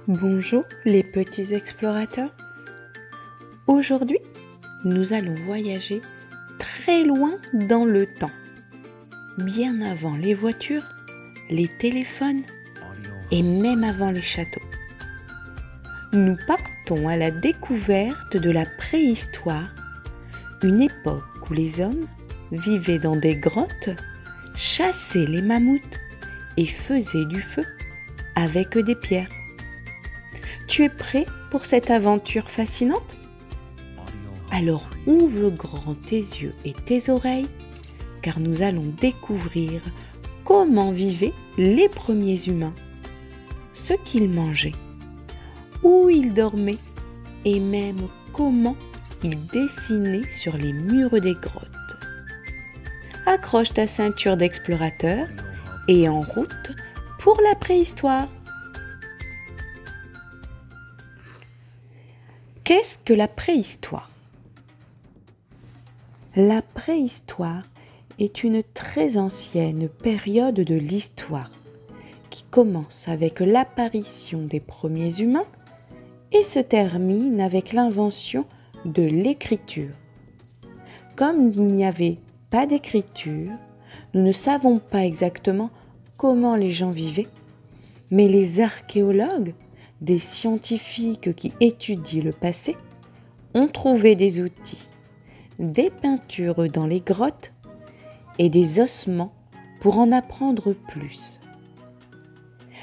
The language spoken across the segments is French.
Bonjour les petits explorateurs. Aujourd'hui, nous allons voyager très loin dans le temps, bien avant les voitures, les téléphones et même avant les châteaux. Nous partons à la découverte de la préhistoire, une époque où les hommes vivaient dans des grottes, chassaient les mammouths et faisaient du feu avec des pierres. Tu es prêt pour cette aventure fascinante? Alors ouvre grand tes yeux et tes oreilles, car nous allons découvrir comment vivaient les premiers humains, ce qu'ils mangeaient, où ils dormaient et même comment ils dessinaient sur les murs des grottes. Accroche ta ceinture d'explorateur et en route pour la préhistoire. Qu'est-ce que la préhistoire? La préhistoire est une très ancienne période de l'histoire qui commence avec l'apparition des premiers humains et se termine avec l'invention de l'écriture. Comme il n'y avait pas d'écriture, nous ne savons pas exactement comment les gens vivaient, mais les archéologues, des scientifiques qui étudient le passé, ont trouvé des outils, des peintures dans les grottes et des ossements pour en apprendre plus.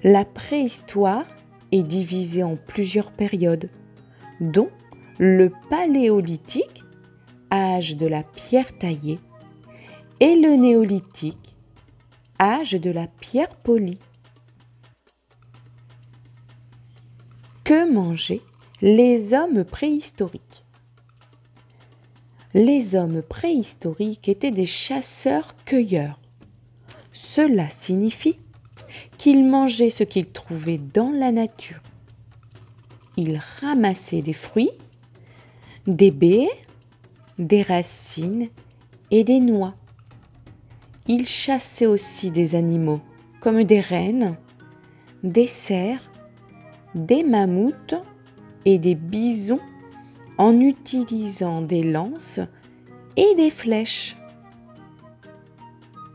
La préhistoire est divisée en plusieurs périodes, dont le paléolithique, âge de la pierre taillée, et le néolithique, âge de la pierre polie. Que mangeaient les hommes préhistoriques? Les hommes préhistoriques étaient des chasseurs-cueilleurs. Cela signifie qu'ils mangeaient ce qu'ils trouvaient dans la nature. Ils ramassaient des fruits, des baies, des racines et des noix. Ils chassaient aussi des animaux comme des rennes, des cerfs, des mammouths et des bisons en utilisant des lances et des flèches.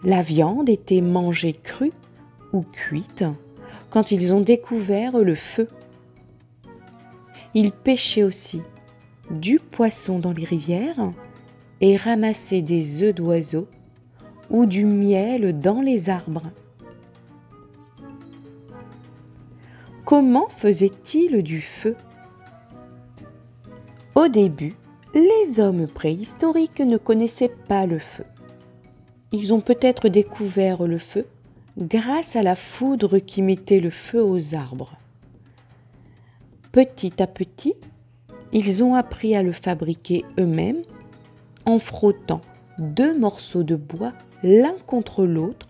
La viande était mangée crue ou cuite quand ils ont découvert le feu. Ils pêchaient aussi du poisson dans les rivières et ramassaient des œufs d'oiseaux ou du miel dans les arbres. Comment faisaient-ils du feu? Au début, les hommes préhistoriques ne connaissaient pas le feu. Ils ont peut-être découvert le feu grâce à la foudre qui mettait le feu aux arbres. Petit à petit, ils ont appris à le fabriquer eux-mêmes en frottant deux morceaux de bois l'un contre l'autre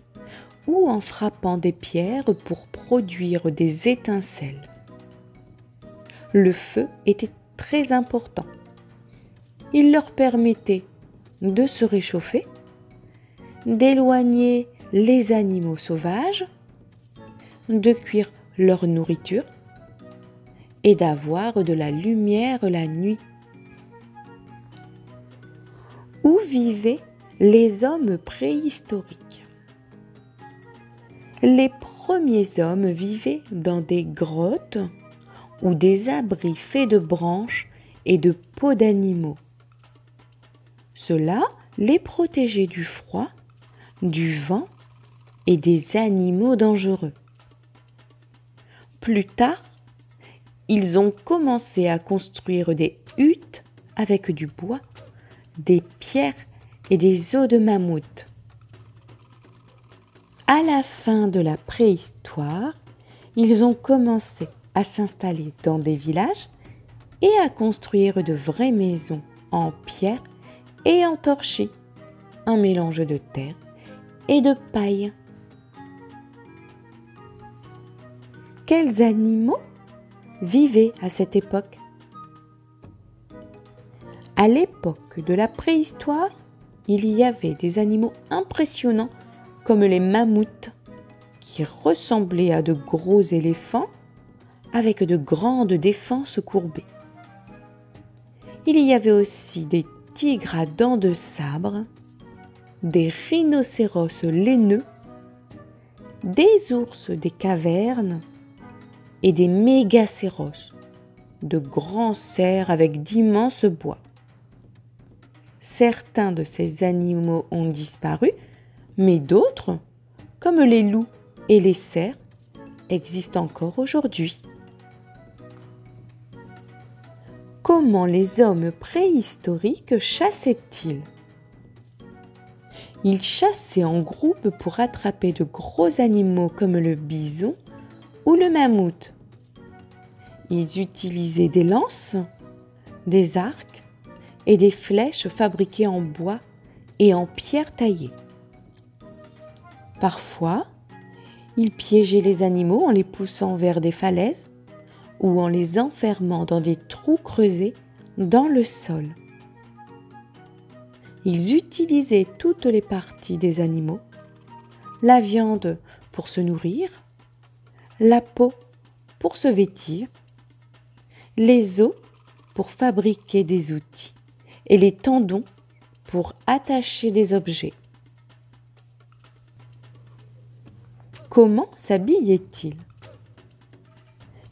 ou en frappant des pierres pour produire des étincelles. Le feu était très important. Il leur permettait de se réchauffer, d'éloigner les animaux sauvages, de cuire leur nourriture et d'avoir de la lumière la nuit. Où vivaient les hommes préhistoriques? Les premiers hommes vivaient dans des grottes ou des abris faits de branches et de peaux d'animaux. Cela les protégeait du froid, du vent et des animaux dangereux. Plus tard, ils ont commencé à construire des huttes avec du bois, des pierres et des os de mammouth. À la fin de la préhistoire, ils ont commencé à s'installer dans des villages et à construire de vraies maisons en pierre et en torchis, un mélange de terre et de paille. Quels animaux vivaient à cette époque? À l'époque de la préhistoire, il y avait des animaux impressionnants comme les mammouths qui ressemblaient à de gros éléphants avec de grandes défenses courbées. Il y avait aussi des tigres à dents de sabre, des rhinocéros laineux, des ours des cavernes et des mégacéros, de grands cerfs avec d'immenses bois. Certains de ces animaux ont disparu, mais d'autres, comme les loups et les cerfs, existent encore aujourd'hui. Comment les hommes préhistoriques chassaient-ils ? Ils chassaient en groupe pour attraper de gros animaux comme le bison ou le mammouth. Ils utilisaient des lances, des arcs et des flèches fabriquées en bois et en pierre taillée. Parfois, ils piégeaient les animaux en les poussant vers des falaises ou en les enfermant dans des trous creusés dans le sol. Ils utilisaient toutes les parties des animaux, la viande pour se nourrir, la peau pour se vêtir, les os pour fabriquer des outils et les tendons pour attacher des objets. Comment s'habillaient-ils ?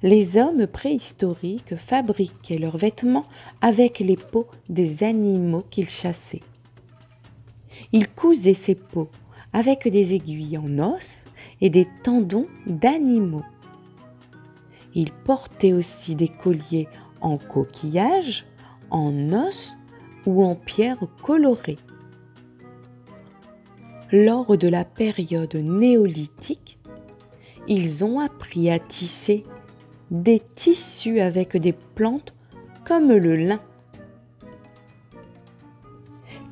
Les hommes préhistoriques fabriquaient leurs vêtements avec les peaux des animaux qu'ils chassaient. Ils cousaient ces peaux avec des aiguilles en os et des tendons d'animaux. Ils portaient aussi des colliers en coquillage, en os ou en pierre colorée. Lors de la période néolithique, ils ont appris à tisser des tissus avec des plantes comme le lin.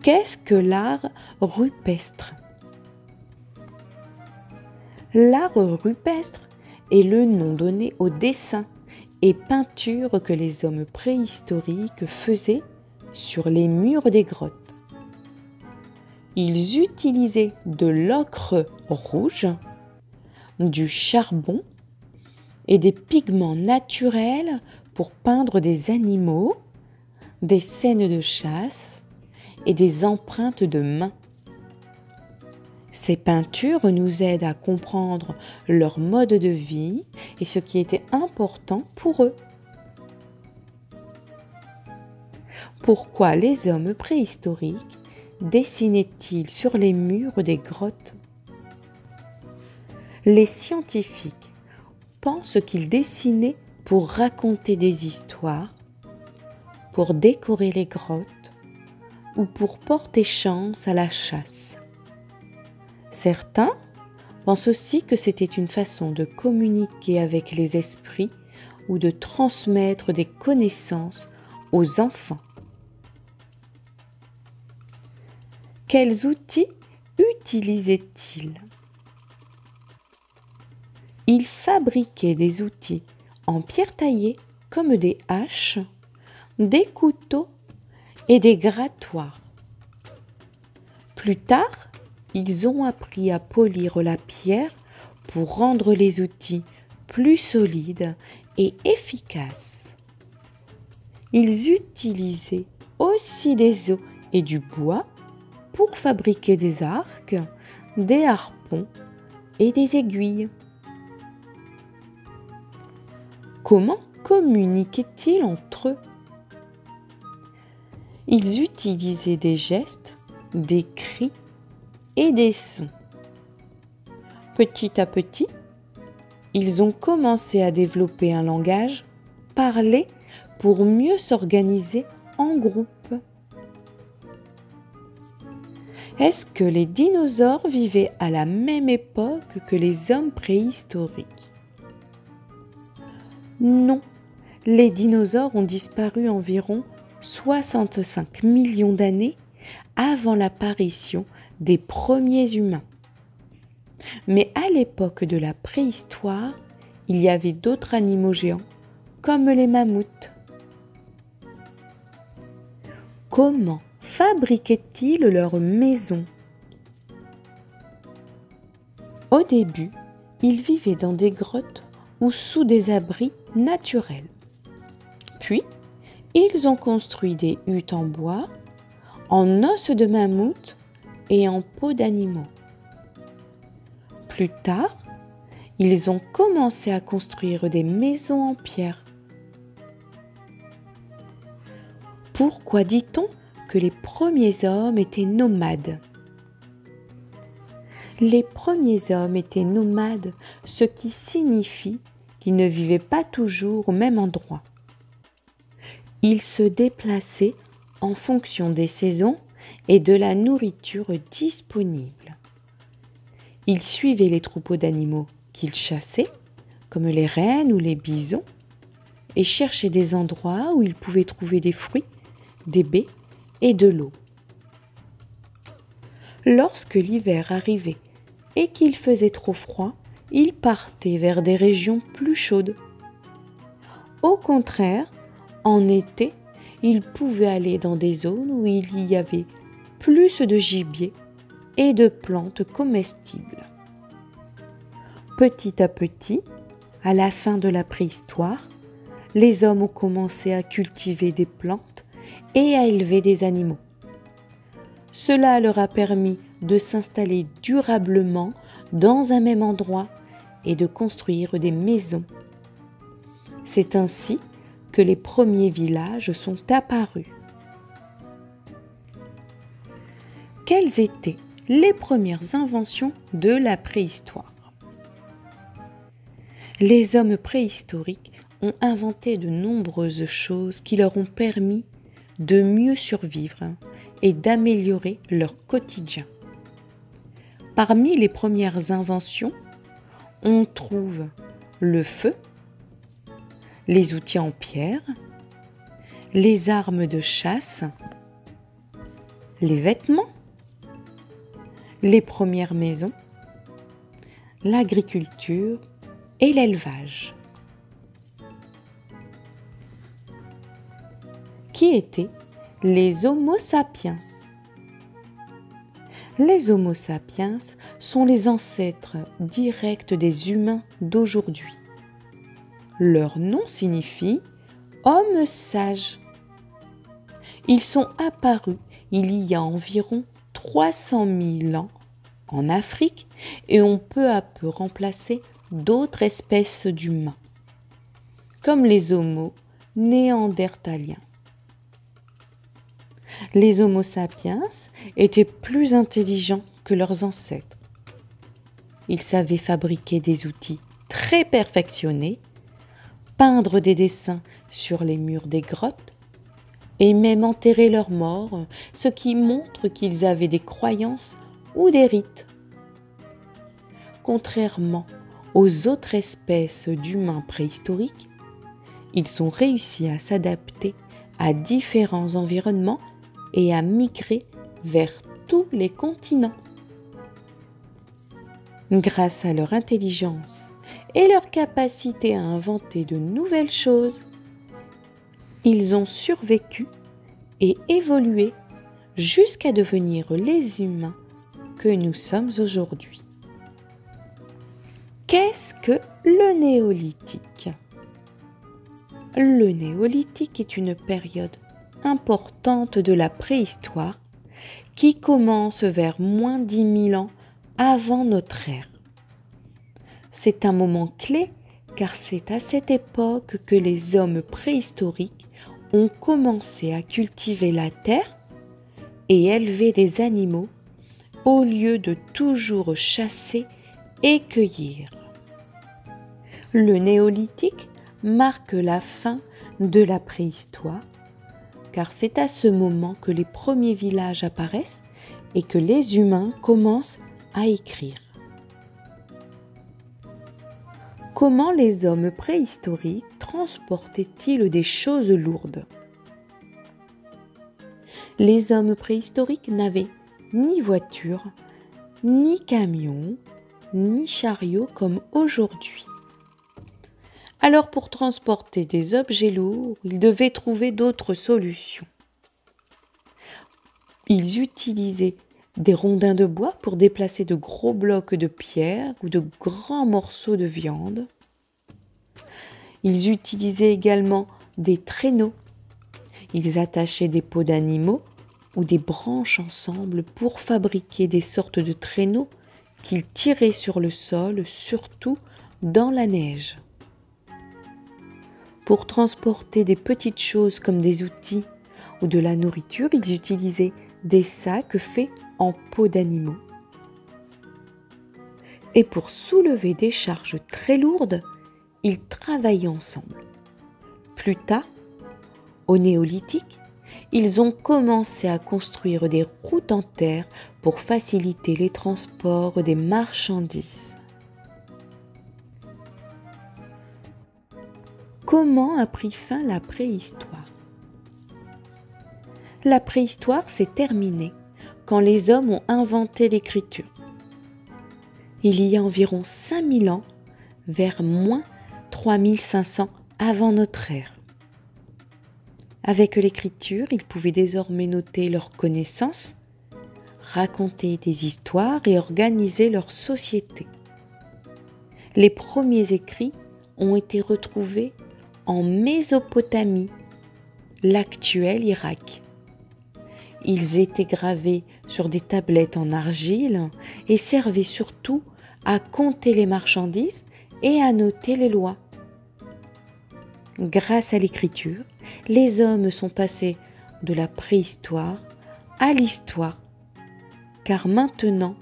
Qu'est-ce que l'art rupestre ? L'art rupestre est le nom donné aux dessins et peintures que les hommes préhistoriques faisaient sur les murs des grottes. Ils utilisaient de l'ocre rouge, du charbon et des pigments naturels pour peindre des animaux, des scènes de chasse et des empreintes de mains. Ces peintures nous aident à comprendre leur mode de vie et ce qui était important pour eux. Pourquoi les hommes préhistoriques dessinaient-ils sur les murs des grottes ? Les scientifiques pensent qu'ils dessinaient pour raconter des histoires, pour décorer les grottes ou pour porter chance à la chasse. Certains pensent aussi que c'était une façon de communiquer avec les esprits ou de transmettre des connaissances aux enfants. Quels outils utilisaient-ils ? Ils fabriquaient des outils en pierre taillée comme des haches, des couteaux et des grattoirs. Plus tard, ils ont appris à polir la pierre pour rendre les outils plus solides et efficaces. Ils utilisaient aussi des os et du bois pour fabriquer des arcs, des harpons et des aiguilles. Comment communiquaient-ils entre eux ? Ils utilisaient des gestes, des cris et des sons. Petit à petit, ils ont commencé à développer un langage parlé pour mieux s'organiser en groupe. Est-ce que les dinosaures vivaient à la même époque que les hommes préhistoriques ? Non, les dinosaures ont disparu environ 65 millions d'années avant l'apparition des premiers humains. Mais à l'époque de la préhistoire, il y avait d'autres animaux géants, comme les mammouths. Comment fabriquaient-ils leurs maisons ? Au début, ils vivaient dans des grottes ou sous des abris naturels. Puis, ils ont construit des huttes en bois, en os de mammouth et en peau d'animaux. Plus tard, ils ont commencé à construire des maisons en pierre. Pourquoi dit-on que les premiers hommes étaient nomades? Les premiers hommes étaient nomades, ce qui signifie qu'ils ne vivaient pas toujours au même endroit. Ils se déplaçaient en fonction des saisons et de la nourriture disponible. Ils suivaient les troupeaux d'animaux qu'ils chassaient, comme les rennes ou les bisons, et cherchaient des endroits où ils pouvaient trouver des fruits, des baies et de l'eau. Lorsque l'hiver arrivait et qu'il faisait trop froid, ils partaient vers des régions plus chaudes. Au contraire, en été, ils pouvaient aller dans des zones où il y avait plus de gibier et de plantes comestibles. Petit à petit, à la fin de la préhistoire, les hommes ont commencé à cultiver des plantes et à élever des animaux. Cela leur a permis de s'installer durablement dans un même endroit et de construire des maisons. C'est ainsi que les premiers villages sont apparus. Quelles étaient les premières inventions de la préhistoire? Les hommes préhistoriques ont inventé de nombreuses choses qui leur ont permis de mieux survivre et d'améliorer leur quotidien. Parmi les premières inventions, on trouve le feu, les outils en pierre, les armes de chasse, les vêtements, les premières maisons, l'agriculture et l'élevage. Qui étaient les Homo sapiens? Les Homo sapiens sont les ancêtres directs des humains d'aujourd'hui. Leur nom signifie « homme sage ». Ils sont apparus il y a environ 300 000 ans en Afrique et ont peu à peu remplacé d'autres espèces d'humains, comme les Homo néandertaliens. Les Homo sapiens étaient plus intelligents que leurs ancêtres. Ils savaient fabriquer des outils très perfectionnés, peindre des dessins sur les murs des grottes et même enterrer leurs morts, ce qui montre qu'ils avaient des croyances ou des rites. Contrairement aux autres espèces d'humains préhistoriques, ils ont réussi à s'adapter à différents environnements et à migrer vers tous les continents. Grâce à leur intelligence et leur capacité à inventer de nouvelles choses, ils ont survécu et évolué jusqu'à devenir les humains que nous sommes aujourd'hui. Qu'est-ce que le néolithique? Le néolithique est une période importante de la préhistoire qui commence vers moins 10 000 ans avant notre ère. C'est un moment clé car c'est à cette époque que les hommes préhistoriques ont commencé à cultiver la terre et élever des animaux au lieu de toujours chasser et cueillir. Le néolithique marque la fin de la préhistoire car c'est à ce moment que les premiers villages apparaissent et que les humains commencent à écrire. Comment les hommes préhistoriques transportaient-ils des choses lourdes? Les hommes préhistoriques n'avaient ni voiture, ni camion, ni chariot comme aujourd'hui. Alors pour transporter des objets lourds, ils devaient trouver d'autres solutions. Ils utilisaient des rondins de bois pour déplacer de gros blocs de pierre ou de grands morceaux de viande. Ils utilisaient également des traîneaux. Ils attachaient des peaux d'animaux ou des branches ensemble pour fabriquer des sortes de traîneaux qu'ils tiraient sur le sol, surtout dans la neige. Pour transporter des petites choses comme des outils ou de la nourriture, ils utilisaient des sacs faits en peau d'animaux. Et pour soulever des charges très lourdes, ils travaillaient ensemble. Plus tard, au néolithique, ils ont commencé à construire des routes en terre pour faciliter les transports des marchandises. Comment a pris fin la préhistoire? La préhistoire s'est terminée quand les hommes ont inventé l'écriture. Il y a environ 5000 ans, vers moins 3500 avant notre ère. Avec l'écriture, ils pouvaient désormais noter leurs connaissances, raconter des histoires et organiser leur société. Les premiers écrits ont été retrouvés en Mésopotamie, l'actuel Irak. Ils étaient gravés sur des tablettes en argile et servaient surtout à compter les marchandises et à noter les lois. Grâce à l'écriture, les hommes sont passés de la préhistoire à l'histoire, car maintenant,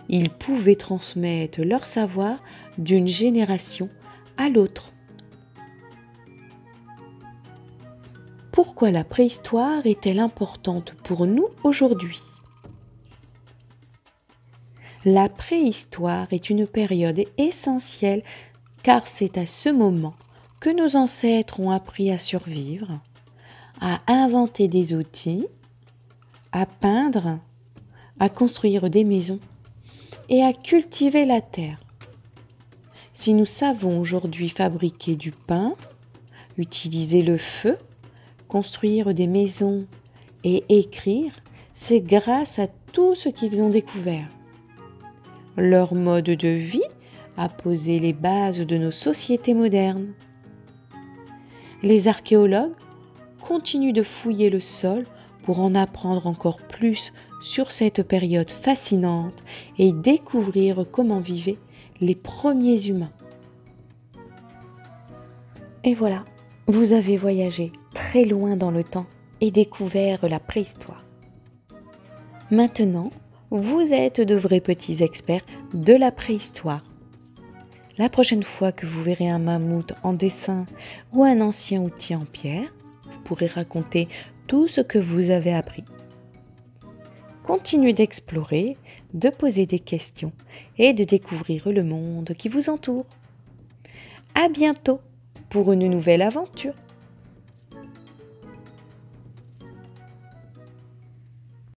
ils pouvaient transmettre leur savoir d'une génération à l'autre. Pourquoi la préhistoire est-elle importante pour nous aujourd'hui? La préhistoire est une période essentielle car c'est à ce moment que nos ancêtres ont appris à survivre, à inventer des outils, à peindre, à construire des maisons et à cultiver la terre. Si nous savons aujourd'hui fabriquer du pain, utiliser le feu, construire des maisons et écrire, c'est grâce à tout ce qu'ils ont découvert. Leur mode de vie a posé les bases de nos sociétés modernes. Les archéologues continuent de fouiller le sol pour en apprendre encore plus sur cette période fascinante et découvrir comment vivaient les premiers humains. Et voilà, vous avez voyagé très loin dans le temps et découvert la préhistoire. Maintenant, vous êtes de vrais petits experts de la préhistoire. La prochaine fois que vous verrez un mammouth en dessin ou un ancien outil en pierre, vous pourrez raconter tout ce que vous avez appris. Continuez d'explorer, de poser des questions et de découvrir le monde qui vous entoure. À bientôt pour une nouvelle aventure.